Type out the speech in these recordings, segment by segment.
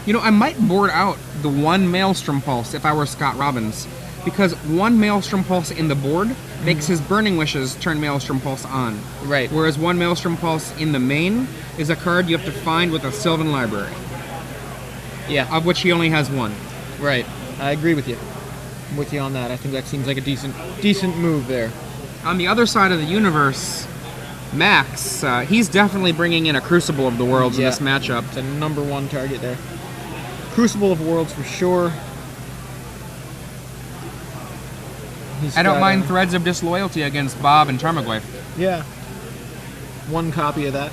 You know, I might board out the one Maelstrom Pulse if I were Scott Robbins, because one Maelstrom Pulse in the board makes his Burning Wishes turn Maelstrom Pulse on. Right. Whereas one Maelstrom Pulse in the main is a card you have to find with a Sylvan Library. Yeah. Of which he only has one. Right. I agree with you. I'm with you on that. I think that seems like a decent move there. On the other side of the universe, Max, he's definitely bringing in a Crucible of the Worlds in this matchup. It's a #1 target there. Crucible of Worlds for sure. I don't mind Threads of Disloyalty against Bob and Tarmogoyf. Yeah. One copy of that.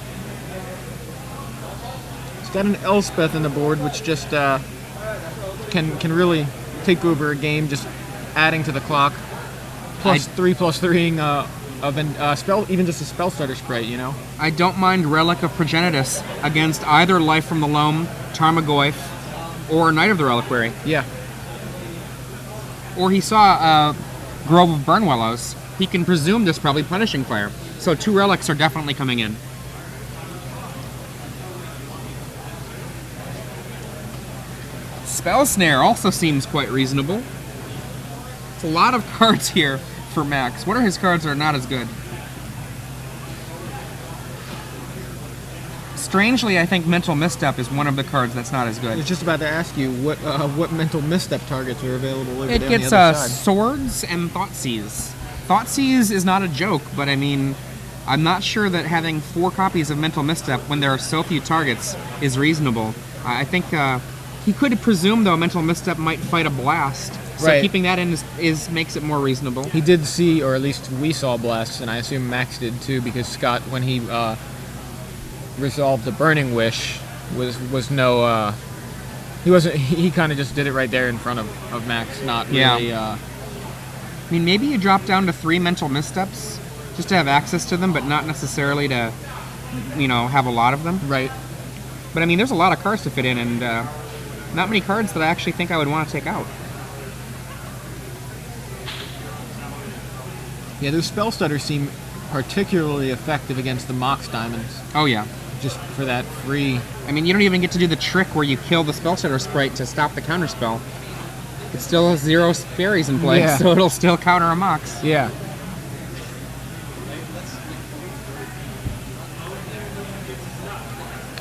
He's got an Elspeth in the board, which just can really take over a game, just adding to the clock. +3/+3 of a spell, even just a spell starter sprite, you know. I don't mind Relic of Progenitus against either Life from the Loam, Tarmogoyf, or Knight of the Reliquary. Yeah. Or he saw Grove of Burnwillows. He can presume there's probably Punishing Fire. So 2 relics are definitely coming in. Spell Snare also seems quite reasonable. It's a lot of cards here for Max. What are his cards that are not as good? Strangely, I think Mental Misstep is one of the cards that's not as I good. was just about to ask you what mental misstep targets are available over It there gets on the other side. Swords and Thoughtseize. Thoughtseize is not a joke, but I mean, I'm not sure that having 4 copies of Mental Misstep when there are so few targets is reasonable. I think he could presume, though, Mental Misstep might fight a Blast. So Right. keeping that in makes it more reasonable. He did see, or at least we saw blasts, and I assume Max did too, because Scott, when he resolved the Burning Wish, was no. He wasn't. He kind of just did it right there in front of Max, not really. I mean, maybe you drop down to 3 Mental Missteps just to have access to them, but not necessarily to, have a lot of them. Right. But I mean, there's a lot of cards to fit in, and not many cards that I actually think I would want to take out. Yeah, those spell stutters seem particularly effective against the Mox Diamonds. Oh yeah. Just for that free. I mean, you don't even get to do the trick where you kill the spell stutter sprite to stop the counterspell. It still has 0 fairies in play, so it'll still counter a Mox. Yeah.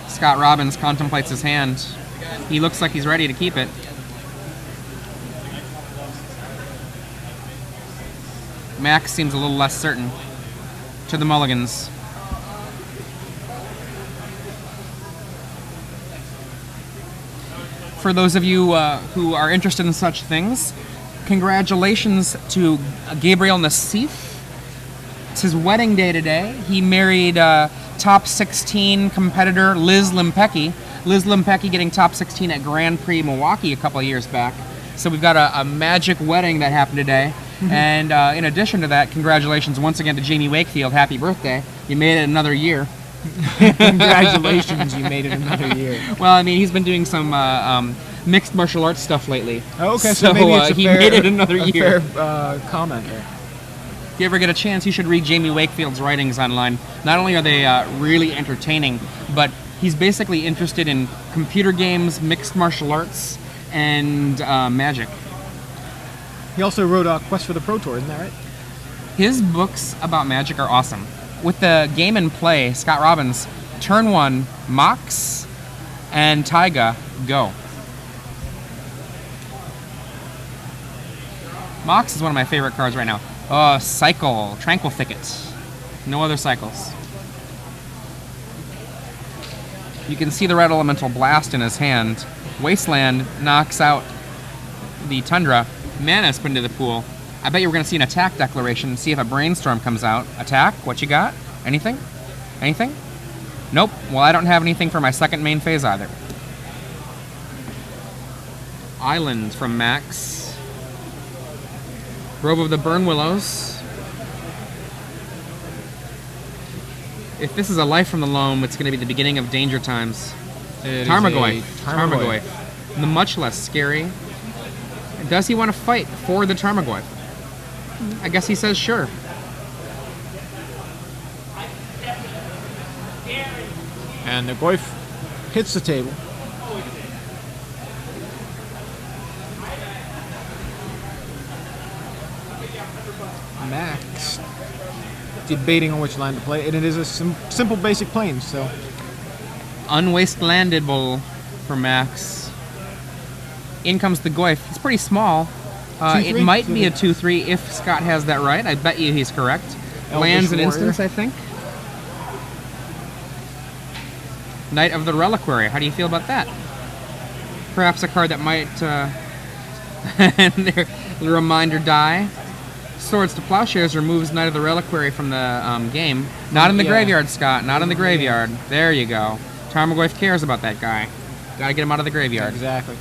Scott Robbins contemplates his hand. He looks like he's ready to keep it. Max seems a little less certain. To the mulligans. For those of you who are interested in such things, congratulations to Gabriel Nassif. It's his wedding day today. He married top 16 competitor Liz Limpecki. Liz Limpecki getting top 16 at Grand Prix Milwaukee a couple of years back. So we've got a magic wedding that happened today. And in addition to that, congratulations once again to Jamie Wakefield. Happy birthday. You made it another year. Congratulations, you made it another year. Well, I mean, he's been doing some mixed martial arts stuff lately. Oh, okay, so maybe it's he made it another year. Fair comment there. If you ever get a chance, you should read Jamie Wakefield's writings online. Not only are they really entertaining, but he's basically interested in computer games, mixed martial arts, and magic. He also wrote Quest for the Pro Tour, isn't that right? His books about magic are awesome. With the game in play, Scott Robbins, turn 1, Mox and Taiga, go. Mox is one of my favorite cards right now. Cycle, Tranquil Thicket. No other cycles. You can see the Red Elemental Blast in his hand. Wasteland knocks out the Tundra. Mana spin to the pool. I bet you we're going to see an attack declaration, see if a Brainstorm comes out. Attack? What you got? Anything? Anything? Nope. Well, I don't have anything for my second main phase either. Island from Max. Grove of the Burnwillows. If this is a Life from the Loam, it's going to be the beginning of Danger Times. Tarmogoyf. The much less scary. Does he want to fight for the Tarmogoyf? I guess he says sure. And the Goyf hits the table. Max debating on which line to play, and it is a simple basic plane, so Unwastelandable for Max. In comes the Goyf. It's pretty small. It 2-3? might be a 2-3 if Scott has that right. I bet you he's correct. Lands an Warrior. instance, I think. Knight of the Reliquary. How do you feel about that? Perhaps a card that might the reminder die. Swords to Plowshares removes Knight of the Reliquary from the game. Not in the graveyard, Scott. Not in the graveyard. There you go. Tarmogoyf cares about that guy. Gotta get him out of the graveyard. Exactly.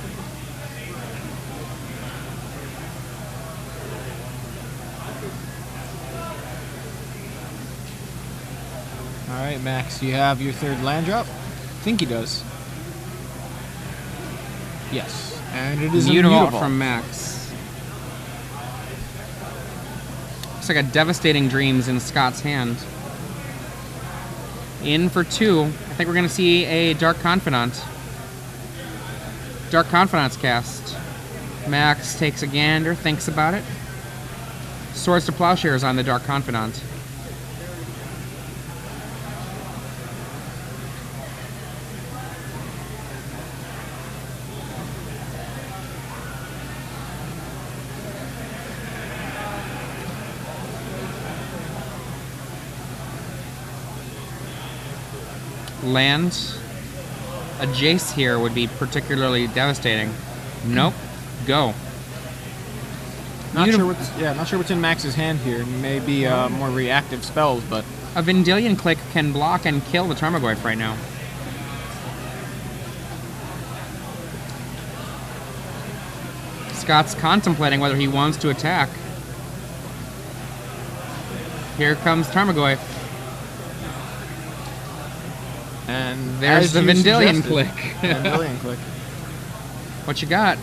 Alright, Max, you have your third land drop? I think he does. Yes. And it is Mutavault from Max. Looks like a Devastating Dreams in Scott's hand. In for 2. I think we're going to see a Dark Confidant. Dark Confidant's cast. Max takes a gander, thinks about it. Swords to Plowshares on the Dark Confidant. Land. A Jace here would be particularly devastating. Nope. Go. Not sure what's in Max's hand here. Maybe more reactive spells, but A Vendilion Click can block and kill the Tarmogoyf right now. Scott's contemplating whether he wants to attack. Here comes Tarmogoyf. and There's the Vendilion Click. Vendilion Click. What you got?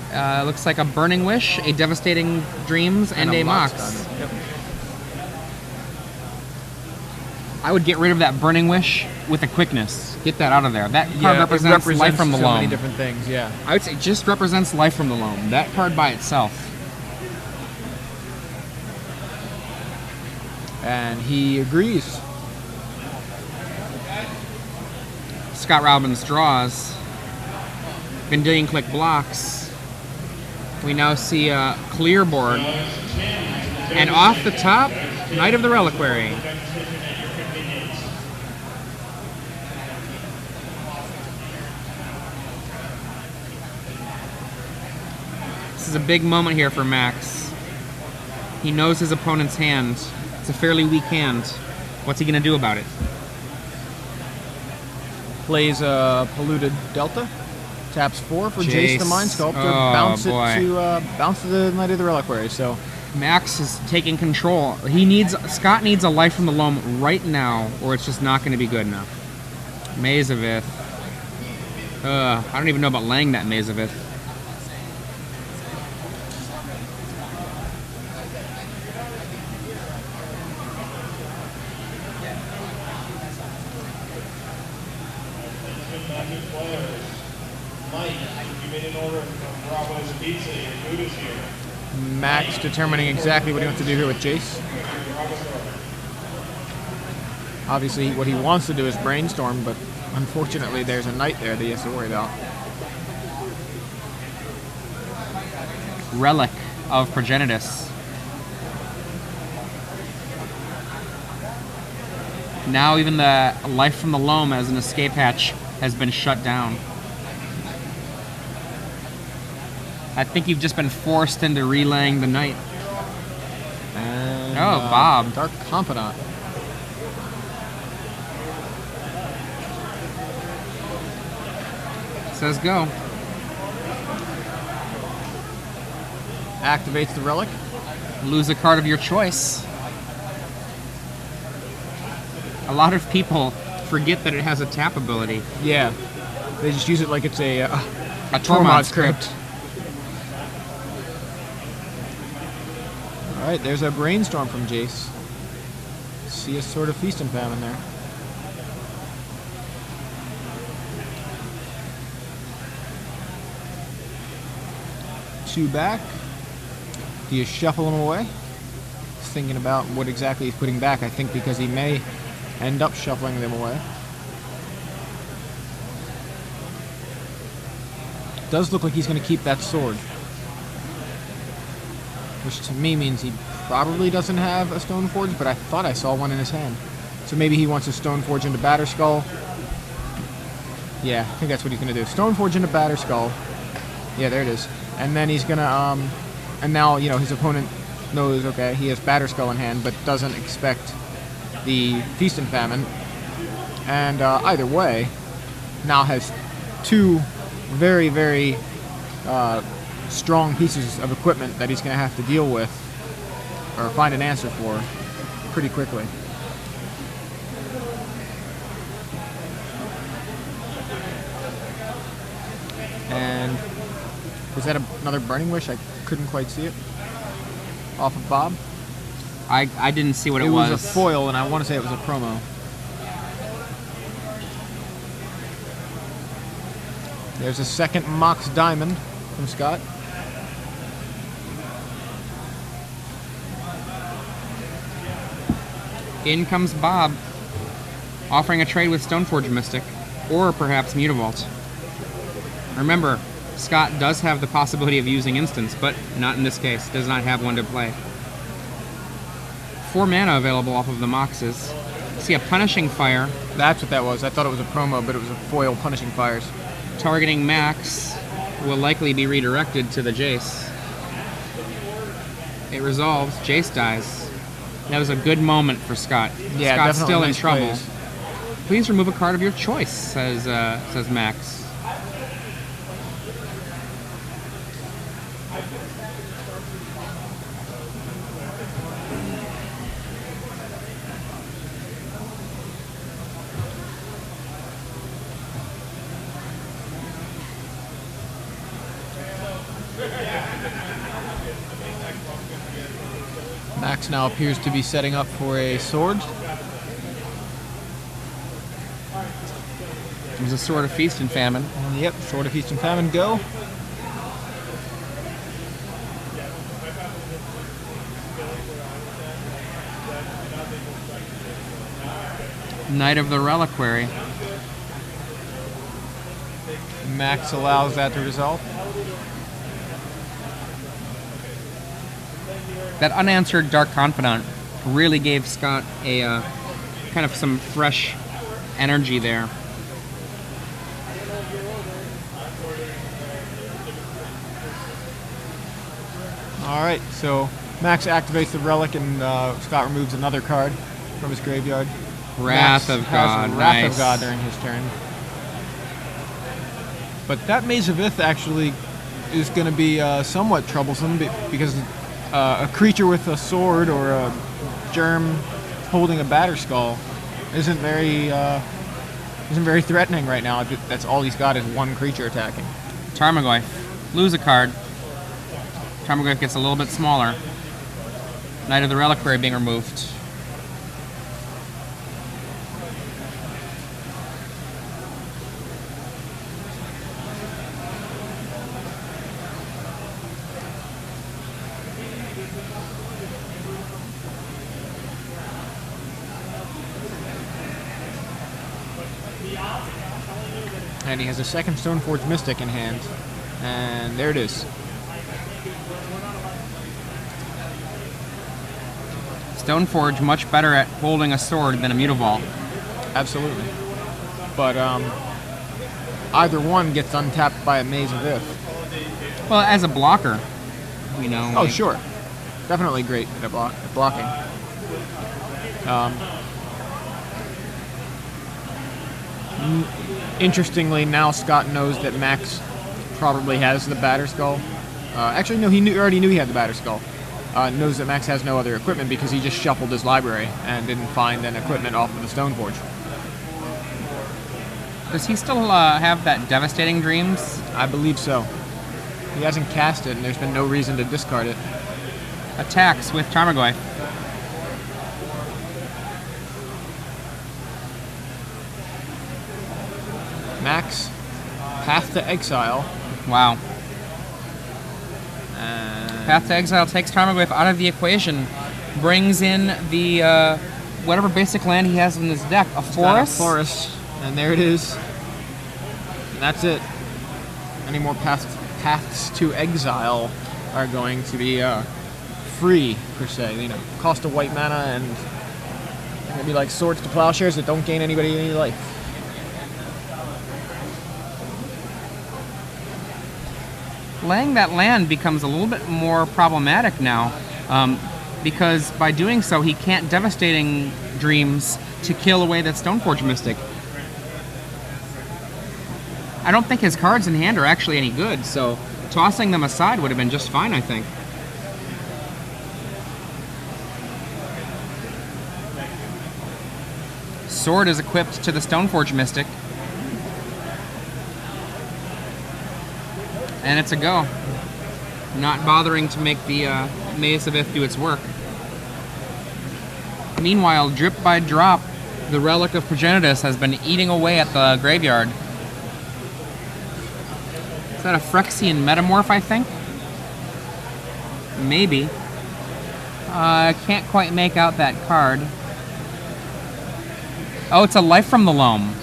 Looks like a Burning Wish, a Devastating Dreams, and a Mox. Yep. I would get rid of that Burning Wish with a quickness. Get that out of there. That card represents life from the so loam. many different things, yeah. I would say it just represents life from the loam. That card by itself. And he agrees. Scott Robbins draws. Vendilion Click blocks. We now see a clear board. And off the top, Knight of the Reliquary. This is a big moment here for Max. He knows his opponent's hand. It's a fairly weak hand. What's he going to do about it? Plays a Polluted Delta. Taps 4 for Jace the Mind Sculptor. Oh, bounce to the Knight of the Reliquary. So Max is taking control. Scott needs a life from the loam right now, or it's just not going to be good enough. Maze of Ith. I don't even know about laying that Maze of Ith. Max determining exactly what he wants to do here with Jace. Obviously, what he wants to do is brainstorm, but unfortunately, there's a knight there that he has to worry about. Relic of Progenitus. Now even the life from the loam as an escape hatch has been shut down. I think you've just been forced into relaying the knight. And, Bob. Dark Confidant. Says go. Activates the relic. Lose a card of your choice. A lot of people forget that it has a tap ability. Yeah. They just use it like it's a Tormod's Crypt. Alright, there's a Brainstorm from Jace. See a sort of Feast and Famine there. Two back. Do you shuffle them away? thinking about what exactly he's putting back. I think because he may end up shuffling them away. Does look like he's going to keep that sword, which to me means he probably doesn't have a Stoneforge, but I thought I saw one in his hand. So maybe he wants to Stoneforge into Batterskull. Yeah, I think that's what he's going to do. Stoneforge into Batterskull. Yeah, there it is. And then he's going to, and now, you know, his opponent knows, okay, he has Batterskull in hand, but doesn't expect the Feast and Famine. And either way, now has two very, very strong pieces of equipment that he's going to have to deal with or find an answer for pretty quickly. And was that another Burning Wish? I couldn't quite see it. Off of Bob? I didn't see what it was. It was a foil, and I want to say it was a promo. There's a second Mox Diamond from Scott. In comes Bob, offering a trade with Stoneforge Mystic, or perhaps Mutavault. Remember, Scott does have the possibility of using Instants, but not in this case. Does not have one to play. 4 mana available off of the Moxes. See a Punishing Fire. That's what that was. I thought it was a promo, but it was a foil Punishing Fires. Targeting Max will likely be redirected to the Jace. It resolves. Jace dies. That was a good moment for Scott. Yeah, Scott's still nice in trouble. plays. Please remove a card of your choice, says Max. Max now appears to be setting up for a sword. There's a Sword of Feast and Famine. Yep, Sword of Feast and Famine, go. Knight of the Reliquary. Max allows that to resolve. That unanswered Dark Confidant really gave Scott a kind of some fresh energy there. Alright, so Max activates the relic and Scott removes another card from his graveyard. Wrath Max of has God. Wrath Nice. of God during his turn. But that Maze of Ith actually is going to be somewhat troublesome because a creature with a sword or a germ holding a Batterskull isn't very threatening right now. That's all he's got is one creature attacking. Tarmogoyf. Lose a card. Tarmogoyf gets a little bit smaller. Knight of the Reliquary being removed. And he has a second Stoneforge Mystic in hand. And there it is. Stoneforge much better at holding a sword than a Mutavault. Absolutely. But either one gets untapped by a Maze of Ith. Well, as a blocker, you know. Oh, like- sure. Definitely great at blocking. Interestingly, now Scott knows that Max probably has the Batterskull. Actually, no, already knew he had the Batterskull. Knows that Max has no other equipment because he just shuffled his library and didn't find an equipment off of the Stoneforge. Does he still have that Devastating Dreams? I believe so. He hasn't cast it, and there's been no reason to discard it. Attacks with Tarmogoyf. Max, Path to Exile. Wow. And Path to Exile takes Tarmogoyf out of the equation. brings in the whatever basic land he has in his deck. A forest? Forest. And there it is. And that's it. Any more paths to exile are going to be free, per se. You know, cost of white mana, and they're going to be like swords to plowshares that don't gain anybody any life. Laying that land becomes a little bit more problematic now, because by doing so, he can't Devastating Dreams to kill away that Stoneforge Mystic. I don't think his cards in hand are actually any good, so tossing them aside would have been just fine, I think. Sword is equipped to the Stoneforge Mystic. And it's a go. Not bothering to make the Maze of Ith do its work. Meanwhile, drip by drop, the Relic of Progenitus has been eating away at the graveyard. Is that a Phyrexian Metamorph, I think? Maybe. I can't quite make out that card. Oh, it's a Life from the Loam.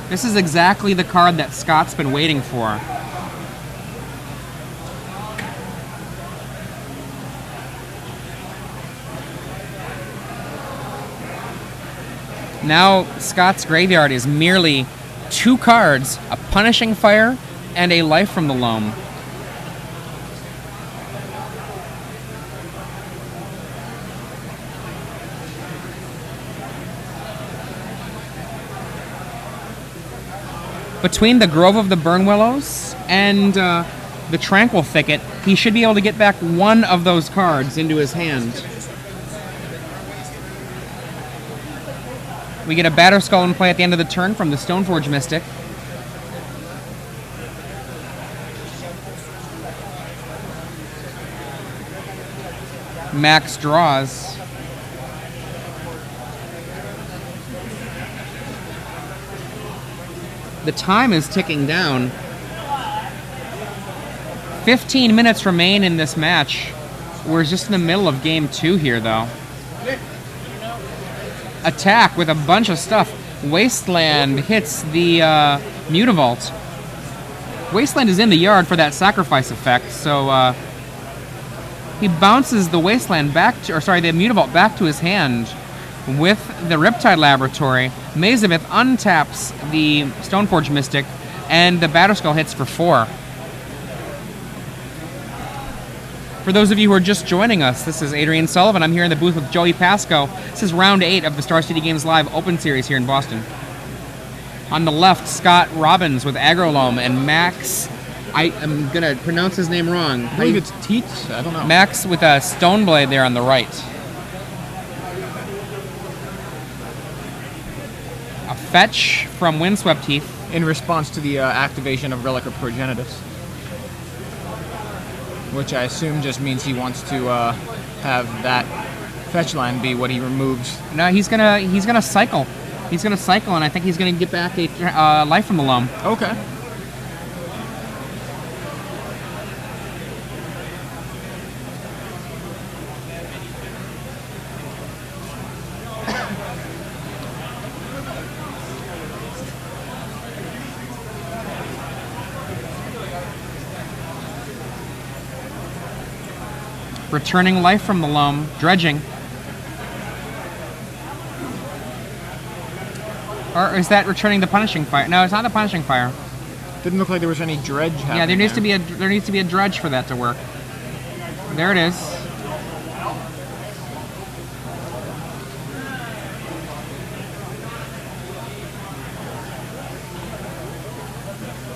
This is exactly the card that Scott's been waiting for. Now, Scott's graveyard is merely 2 cards, a Punishing Fire and a Life from the Loam. Between the Grove of the Burnwillows and the Tranquil Thicket, he should be able to get back one of those cards into his hand. We get a Batterskull in play at the end of the turn from the Stoneforge Mystic. Max draws. The time is ticking down. 15 minutes remain in this match. We're just in the middle of game 2 here, though. Attack with a bunch of stuff. Wasteland hits the Mutavault. Wasteland is in the yard for that sacrifice effect, so he bounces the Wasteland back to, or sorry, the Mutavault back to his hand with the Riptide Laboratory. Maze of Ith untaps the Stoneforge Mystic, and the Batterskull hits for 4. For those of you who are just joining us, this is Adrian Sullivan. I'm here in the booth with Joey Pasco. This is round 8 of the Star City Games Live Open Series here in Boston. On the left, Scott Robbins with Agrolome, and Max, I am going to pronounce his name wrong. I believe it's Tietze, I don't know. Max with a Stoneblade there on the right. A fetch from Windswept Heath. In response to the activation of Relic of Progenitus. Which I assume just means he wants to have that fetch line be what he removes. No, he's gonna cycle. He's gonna cycle, and I think he's gonna get back a Life from the Loam. Okay. Returning Life from the Loam, dredging. Or is that returning the Punishing Fire? No, it's not the Punishing Fire. Didn't look like there was any dredge happening. Yeah, there needs to be a dredge for that to work. There it is.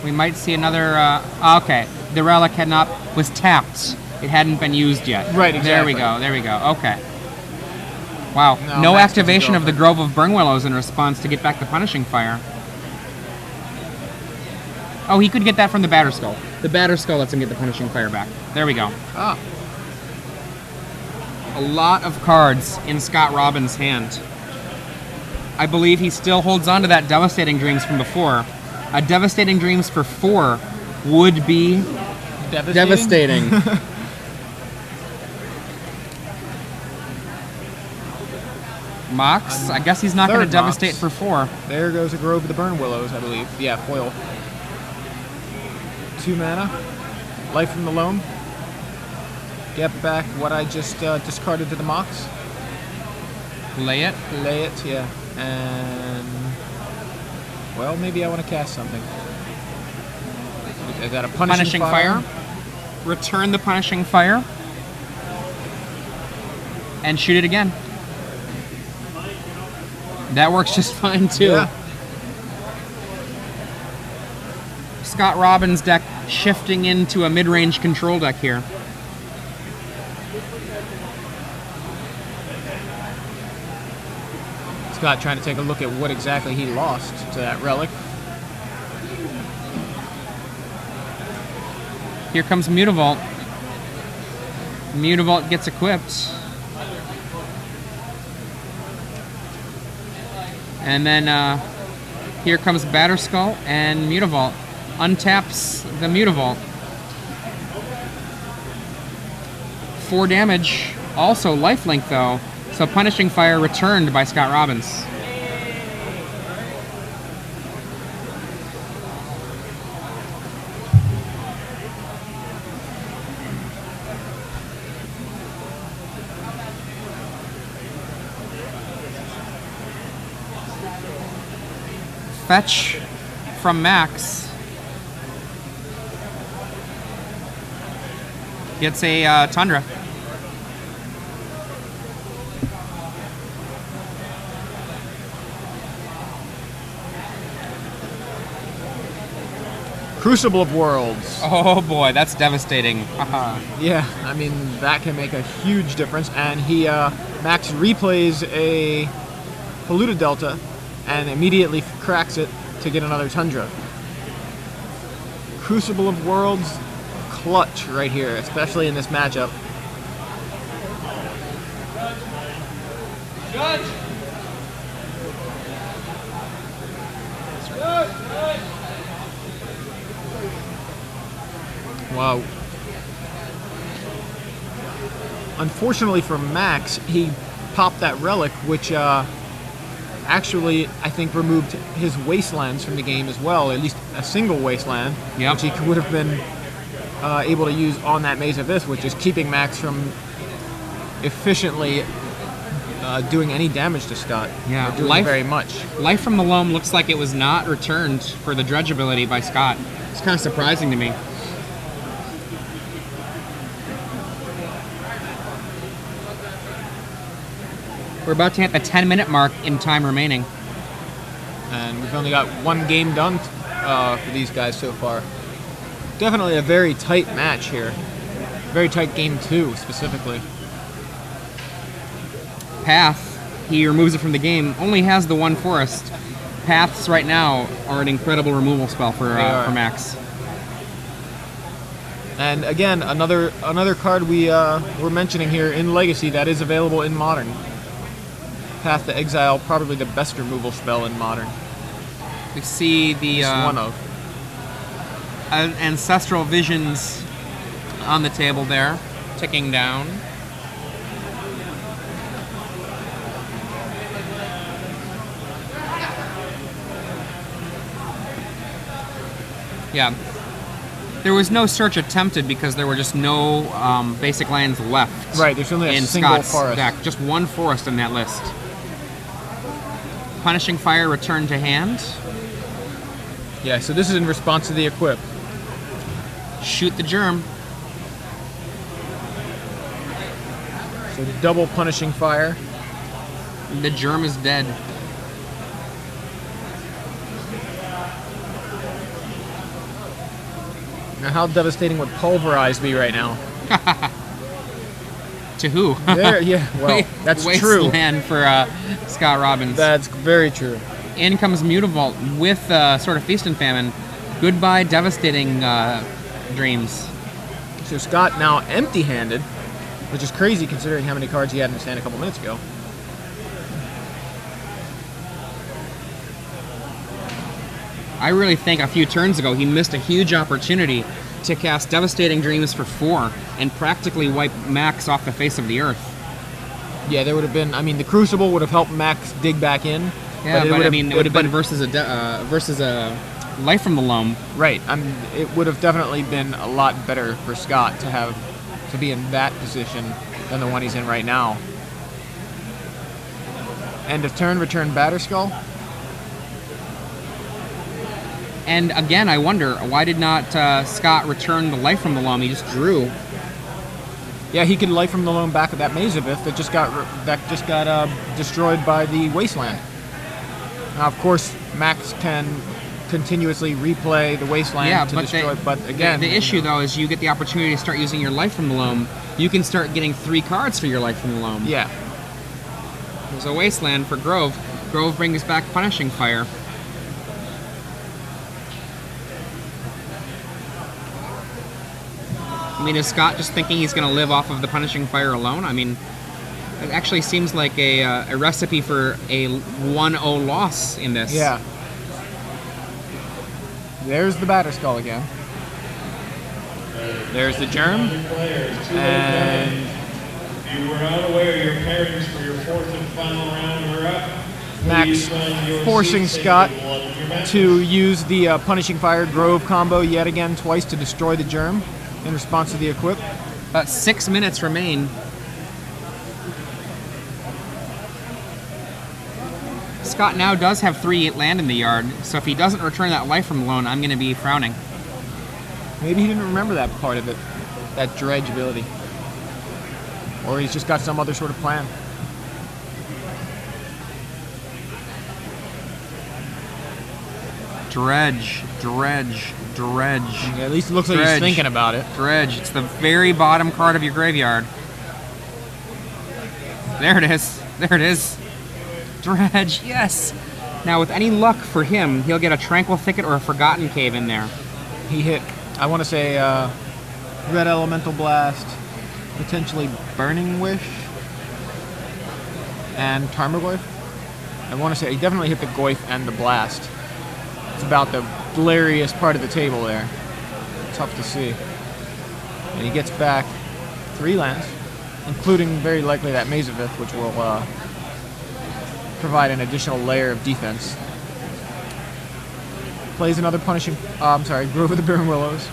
We might see another. Okay, the relic was tapped. It hadn't been used yet. Right, exactly. There we go. Okay. Wow. No, no Max activation of the Grove of Burnwillows in response to get back the Punishing Fire. Oh, he could get that from the Batterskull. The Batterskull lets him get the Punishing Fire back. There we go. Ah. A lot of cards in Scott Robbins' hand. I believe he still holds on to that Devastating Dreams from before. A Devastating Dreams for 4 would be devastating. Mox, I guess he's not going to devastate for 4. There goes a Grove of the Burn Willows, I believe. Yeah, foil. 2 mana. Life from the Loam. Get back what I just discarded to the Mox. Lay it. Lay it, yeah. And... well, maybe I want to cast something. I got a Punishing Fire. Return the Punishing Fire. And shoot it again. That works just fine, too. Yeah. Scott Robbins' deck shifting into a mid-range control deck here. Scott trying to take a look at what exactly he lost to that relic. Here comes Mutavault. Mutavault gets equipped. And then here comes Batterskull and Mutavault. Untaps the Mutavault. 4 damage. Also lifelink though. So Punishing Fire returned by Scott Robbins. Fetch from Max. Gets a Tundra. Crucible of Worlds. Oh boy, that's devastating. Yeah, I mean, that can make a huge difference. And he, Max replays a Polluted Delta and immediately cracks it to get another Tundra. Crucible of Worlds, clutch right here, especially in this matchup. Judge! Wow. Unfortunately for Max, he popped that relic, which actually, I think, removed his wastelands from the game as well, at least a single wasteland, Yep. which he would have been able to use on that Maze Abyss, which is keeping Max from efficiently doing any damage to Scott. Yeah, or doing very much. Life from the Loam looks like it was not returned for the dredge ability by Scott. It's kind of surprising to me. We're about to hit the 10-minute mark in time remaining. And we've only got 1 game done for these guys so far. Definitely a very tight match here. Very tight game 2, specifically. Path, he removes it from the game, only has the 1 forest. Paths right now are an incredible removal spell for Max. And again, another card we're mentioning here in Legacy that is available in Modern. Path to Exile, probably the best removal spell in Modern. We see the one of Ancestral Visions on the table there, ticking down. Yeah. There was no search attempted because there were just no basic lands left. Right, there's only a in single Scott's forest. deck. Just 1 forest in that list. Punishing Fire returned to hand. Yeah, so this is in response to the equip. Shoot the Germ. So double Punishing Fire. The Germ is dead. Now, how devastating would Pulverize be right now? To who? There, yeah, well, that's true. Wasteland for Scott Robbins. That's very true. In comes Mutavault with sort of Feast and Famine. Goodbye, Devastating Dreams. So Scott now empty-handed, which is crazy considering how many cards he had in his hand a couple minutes ago. I really think a few turns ago he missed a huge opportunity to cast Devastating Dreams for 4 and practically wipe Max off the face of the earth. Yeah, there would have been. I mean, the Crucible would have helped Max dig back in. Yeah, but I mean, it would have been versus a Life from the Loam. Right. It would have definitely been a lot better for Scott to be in that position than the one he's in right now. End of turn, return Batterskull. And again, I wonder, why did not Scott return the Life from the Loam? He just drew. Yeah, he could Life from the Loam back at that Mazavith that just got destroyed by the Wasteland. Now, of course, Max can continuously replay the Wasteland to destroy. But again, the issue though is you get the opportunity to start using your Life from the Loam. You can start getting 3 cards for your Life from the Loam. Yeah. There's a Wasteland for Grove. Grove brings back Punishing Fire. I mean, is Scott just thinking he's going to live off of the Punishing Fire alone? I mean, it actually seems like a recipe for a 1-0 loss in this. Yeah. There's the Batterskull again. There's the Germ. And you were not aware your pairings for your 4th and final round were up. Max forcing Scott to use the Punishing Fire Grove combo yet again twice to destroy the Germ in response to the equip. About 6 minutes remain. Scott now does have 3 land in the yard, so if he doesn't return that Life from the Loam, I'm going to be frowning. Maybe he didn't remember that part of it, that dredge ability. Or he's just got some other sort of plan. Dredge, dredge, dredge. Yeah, at least it looks like he's thinking about it. Dredge. It's the very bottom card of your graveyard. There it is. There it is. Dredge, yes. Now, with any luck for him, he'll get a Tranquil Thicket or a Forgotten Cave in there. He hit, I want to say, Red Elemental Blast, potentially Burning Wish, and Tarmogoyf. I want to say he definitely hit the Goyf and the Blast. It's about the blurriest part of the table there. Tough to see. And he gets back 3 lands, including very likely that Mazavith, which will provide an additional layer of defense. Plays another Punishing... Grove of the Barren Willows.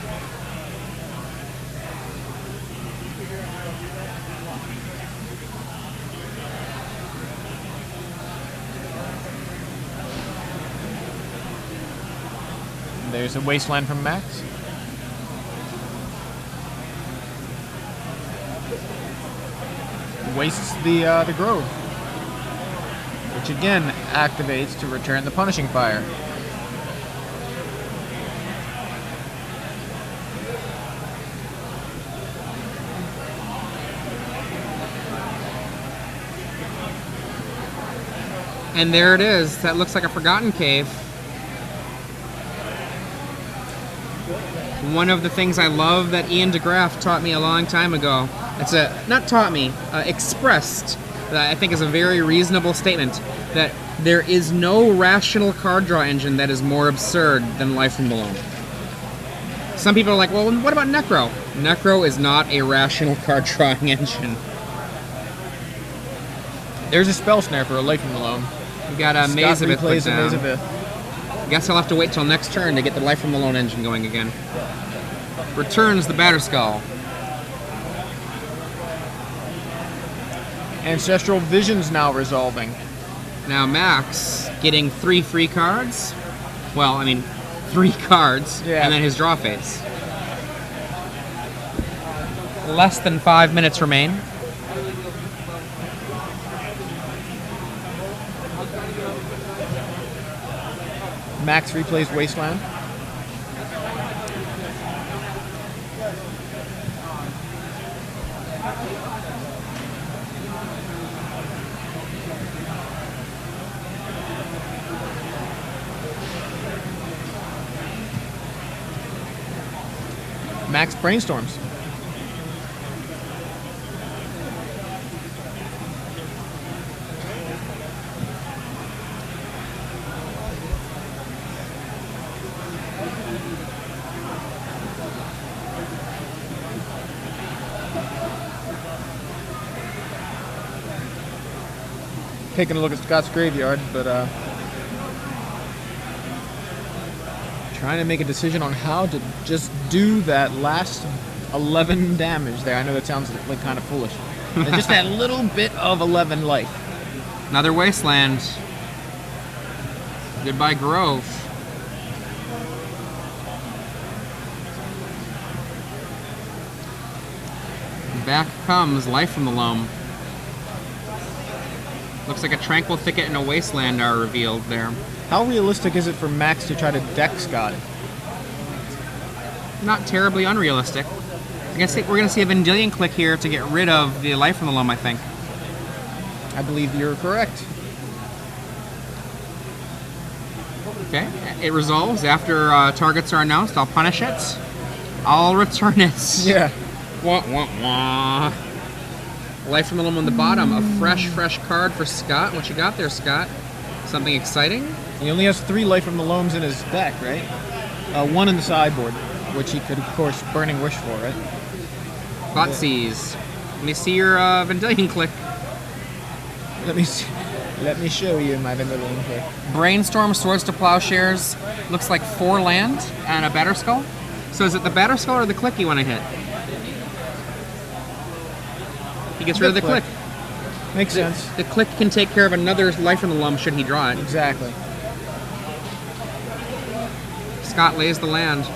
There's a Wasteland from Max. Wastes the Grove, which again activates to return the Punishing Fire. And there it is. That looks like a Forgotten Cave. One of the things I love that Ian DeGraff taught me a long time ago. Expressed, that I think is a very reasonable statement, that there is no rational card draw engine that is more absurd than Life from the Loam. Some people are like, well, what about Necro? Necro is not a rational card drawing engine. There's a Spell Snare for a Life from the Loam. We got a Mazavith put down. Mazavith. Guess I'll have to wait till next turn to get the Life from the Loam engine going again. Returns the Batterskull. Ancestral Vision's now resolving. Now Max getting 3 free cards. Well, I mean, 3 cards, yeah. And then his draw phase. Less than 5 minutes remain. Max replays Wasteland. Max brainstorms. taking a look at Scott's graveyard, but trying to make a decision on how to just do that last 11 damage there. I know that sounds like kind of foolish. And just that little bit of 11 life. Another wasteland. Goodbye, Grove. Back comes Life from the Loam. Looks like a Tranquil Thicket and a Wasteland are revealed there. How realistic is it for Max to try to deck Scott? Not terribly unrealistic. I guess we're going to see a Vendilion click here to get rid of the Life from the Loam, I think. I believe you're correct. Okay, it resolves after targets are announced. I'll punish it. I'll return it. Yeah. Wah, wah, wah. Life from the Loam on the bottom. A fresh card for Scott. What you got there, Scott? Something exciting? He only has 3 Life from the Loams in his deck, right? 1 in the sideboard, which he could, of course, Burning Wish for, right? Thoughtseize. Let me see your Vendilion click. Let me see. Let me show you my Vendilion click. Brainstorm, Swords to Plowshares. Looks like 4 land and a Batterskull. So is it the Batterskull or the click you want to hit? He gets rid of the click. Makes sense. The click can take care of another Life from the Loam should he draw it. Exactly. Scott lays the land.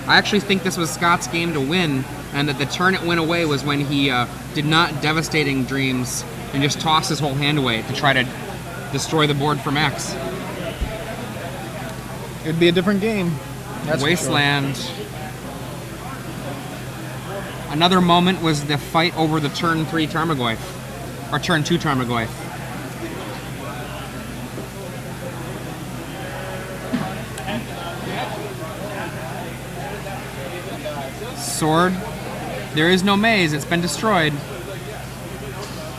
I actually think this was Scott's game to win, and that the turn it went away was when he did not Devastating Dreams and just tossed his whole hand away to try to destroy the board for Max. It would be a different game. That's Wasteland. Another moment was the fight over the turn 3 Tarmogoyf, or turn 2 Tarmogoyf. Sword. There is no maze, it's been destroyed.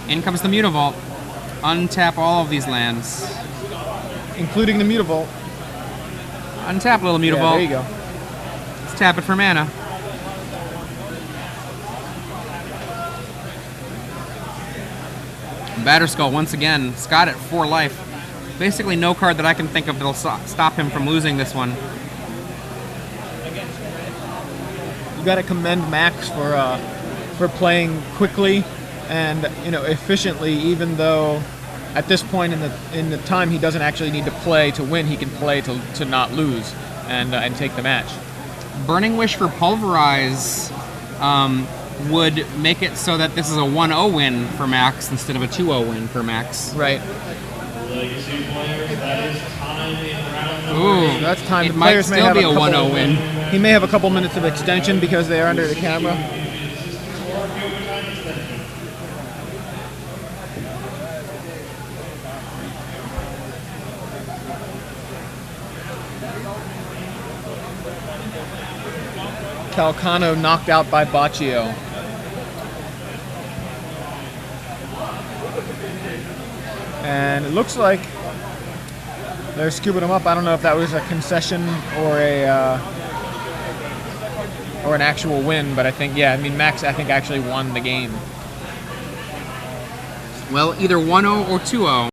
In comes the Mutavault. Untap all of these lands. Including the Mutavault. Untap little Mutavault. Yeah, there you go. Let's tap it for mana. Batterskull once again. Scott at 4 life. Basically no card that I can think of that'll stop him from losing this one. You got to commend Max for playing quickly and efficiently, even though at this point in the time he doesn't actually need to play to win. He can play to not lose and take the match. Burning Wish for Pulverize would make it so that this is a 1-0 win for Max instead of a 2-0 win for Max. Right. Legacy players, that is time in round number Ooh, 8. That's time. it The might players may still have be a couple- 1-0 win. He may have a couple minutes of extension because they are under the camera. Calcano knocked out by Baccio. And it looks like they're scooping him up. I don't know if that was a concession or an actual win, but I think, Max, I think, actually won the game. Well, either 1-0 or 2-0.